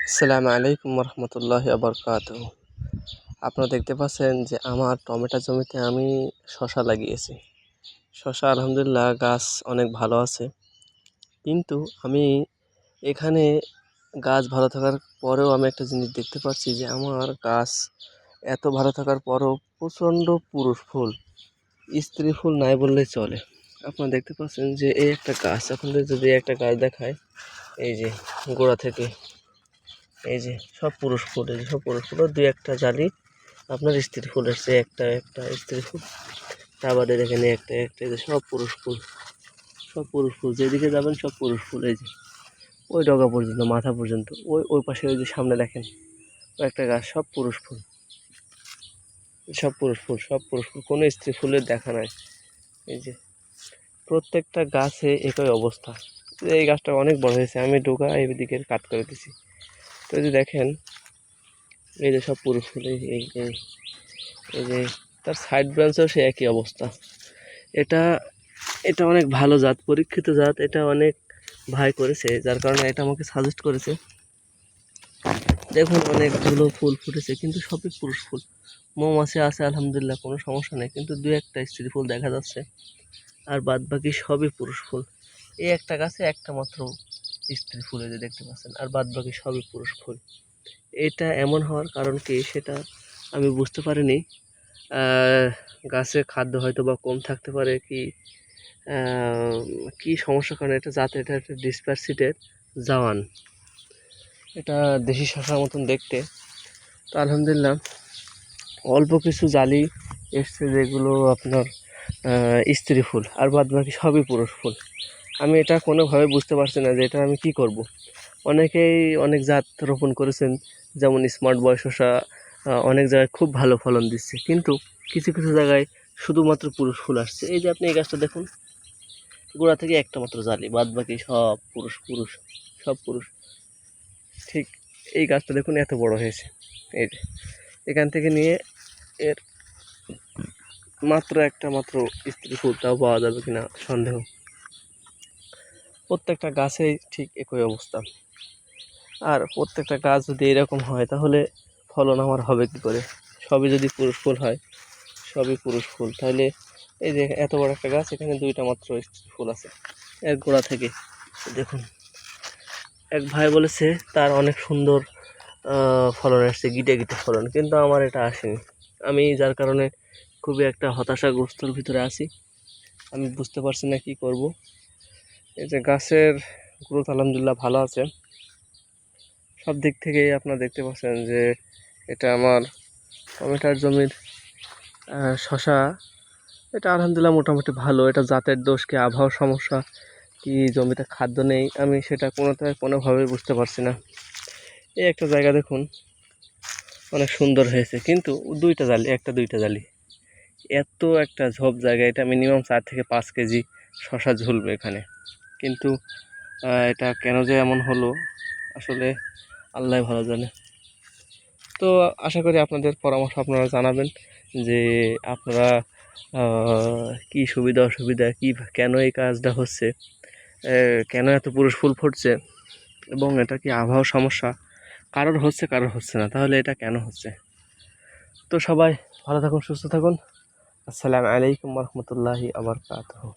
আসসালামু আলাইকুম রহমতুল্লাহি আবরকাতুহু। আপনারা দেখতে পাচ্ছেন যে আমার টমেটো জমিতে আমি শশা লাগিয়েছি। শশা আলহামদুলিল্লাহ গাছ অনেক ভালো আছে, কিন্তু আমি এখানে গাছ ভালো থাকার পরেও আমি একটা জিনিস দেখতে পাচ্ছি যে আমার গাছ এত ভালো থাকার পরেও প্রচণ্ড পুরুষ ফুল, স্ত্রী ফুল নাই বললেই চলে। আপনারা দেখতে পাচ্ছেন যে এই একটা গাছ, আপনাদের যদি একটা গাছ দেখায়, এই যে গোড়া থেকে এই যে সব পুরুষ ফুল, এই যে সব পুরুষ ফুল, দুই একটা জালি আপনার স্ত্রী ফুল এসছে, একটা একটা স্ত্রী ফুল, তা বাদে দেখেন একটা একটা, এই যে সব পুরুষ ফুল, সব পুরুষ ফুল, যেদিকে যাবেন সব পুরুষ ফুল। এই যে ওই ডগা পর্যন্ত, মাথা পর্যন্ত, ওই ওই পাশে ওই যে সামনে দেখেন ওই একটা গাছ, সব পুরুষ ফুল, সব পুরুষ ফুল, সব পুরুষ ফুল, কোনো স্ত্রী ফুলের দেখা নাই। এই যে প্রত্যেকটা গাছে একই অবস্থা। এই গাছটা অনেক বড় হয়েছে, আমি ডোকা এইদিকে কাট করে দিছি। তো এই যে দেখেন, এই যে সব পুরুষ ফুল, এই এই এই এই যে তার সাইড ব্রাঞ্চেও সে একই অবস্থা। এটা এটা অনেক ভালো জাত, পরীক্ষিত জাত, এটা অনেক ভাই করেছে, যার কারণে এটা আমাকে সাজেস্ট করেছে। দেখুন অনেকগুলো ফুল ফুটেছে, কিন্তু সবই পুরুষ ফুল। মৌমাছি আছে আলহামদুলিল্লাহ, কোনো সমস্যা নেই, কিন্তু দু একটা স্ত্রী ফুল দেখা যাচ্ছে, আর বাদ বাকি সবই পুরুষ ফুল। এই একটা গাছে একটা মাত্র স্ত্রী ফুল এই যে দেখতে পাচ্ছেন, আর বাদ বাকি সবই পুরুষ ফুল। এটা এমন হওয়ার কারণ কি সেটা আমি বুঝতে পারিনি। গাছে খাদ্য হয়তো বা কম থাকতে পারে, কি সমস্যার কারণে এটা জাত, এটা একটা ডিসপারসিটের জাওয়ান, এটা দেশি শশার মতন দেখতে। তো আলহামদুলিল্লাহ অল্প কিছু জালি এসছে যেগুলো আপনার স্ত্রী ফুল, আর বাদ বাকি সবই পুরুষ ফুল। আমি এটা কোনোভাবে বুঝতে পারছি না যে এটা আমি কি করব। অনেকেই অনেক জাত রোপণ করেছেন, যেমন স্মার্ট বয় শসা অনেক জায়গায় খুব ভালো ফলন দিচ্ছে, কিন্তু কিছু কিছু জায়গায় শুধুমাত্র পুরুষ ফুল আসছে। এই যে আপনি এই গাছটা দেখুন, গোড়া থেকে একটা মাত্র জালি, বাদ বাকি সব পুরুষ পুরুষ, সব পুরুষ। ঠিক এই গাছটা দেখুন এত বড় হয়েছে, এই যে এখান থেকে নিয়ে এর মাত্র একটা মাত্র স্ত্রী ফুলটাও পাওয়া যাবে কিনা সন্দেহ। প্রত্যেকটা গাছেই ঠিক একই অবস্থা, আর প্রত্যেকটা গাছ যদি এরকম হয় তাহলে ফলন আমার হবে কি করে? সবই যদি পুরুষ ফুল হয়, সবই পুরুষ ফুল, তাহলে এই যে এত বড় একটা গাছ, এখানে দুইটা মাত্র স্ত্রী ফুল আছে এর গোড়া থেকে। দেখুন এক ভাই বলেছে তার অনেক সুন্দর ফলন আসছে, গিটে গিটে ফলন, কিন্তু আমার এটা আসেনি। আমি যার কারণে খুবই একটা হতাশাগ্রস্তর ভিতরে আছি, আমি বুঝতে পারছি না কি করব। এই যে গাছের গ্রোথ আলহামদুলিল্লাহ ভালো আছে সব দিক থেকেই, আপনারা দেখতে পাচ্ছেন যে এটা আমার টমেটোর জমির শশা, এটা আলহামদুলিল্লাহ মোটামুটি ভালো। এটা জাতের দোষ কি আবহাওয়ার সমস্যা কি জমিতে খাদ্য নেই, আমি সেটা কোনোভাবে বুঝতে পারছি না। এই একটা জায়গা দেখুন অনেক সুন্দর হয়েছে, কিন্তু দুইটা জালি, একটা দুইটা জালি, এত একটা ঝোপ জায়গা, এটা মিনিমাম 4 থেকে 5 কেজি শশা ঝুলবে এখানে, কিন্তু এটা কেন যে এমন হলো আসলে আল্লাহ ভালো জানে। তো আশা করি আপনাদের পরামর্শ আপনারা জানাবেন যে আপনারা কি সুবিধা অসুবিধা, কি কেন এই কাজটা হচ্ছে, কেন এত পুরুষ ফুল ফুটছে, এবং এটা কি আবহাওয়ার সমস্যা, কারোর হচ্ছে কারোর হচ্ছে না, তাহলে এটা কেন হচ্ছে। তো সবাই ভালো থাকুন, সুস্থ থাকুন। আসসালামু আলাইকুম রহমতুল্লাহি আবরকাতুহু।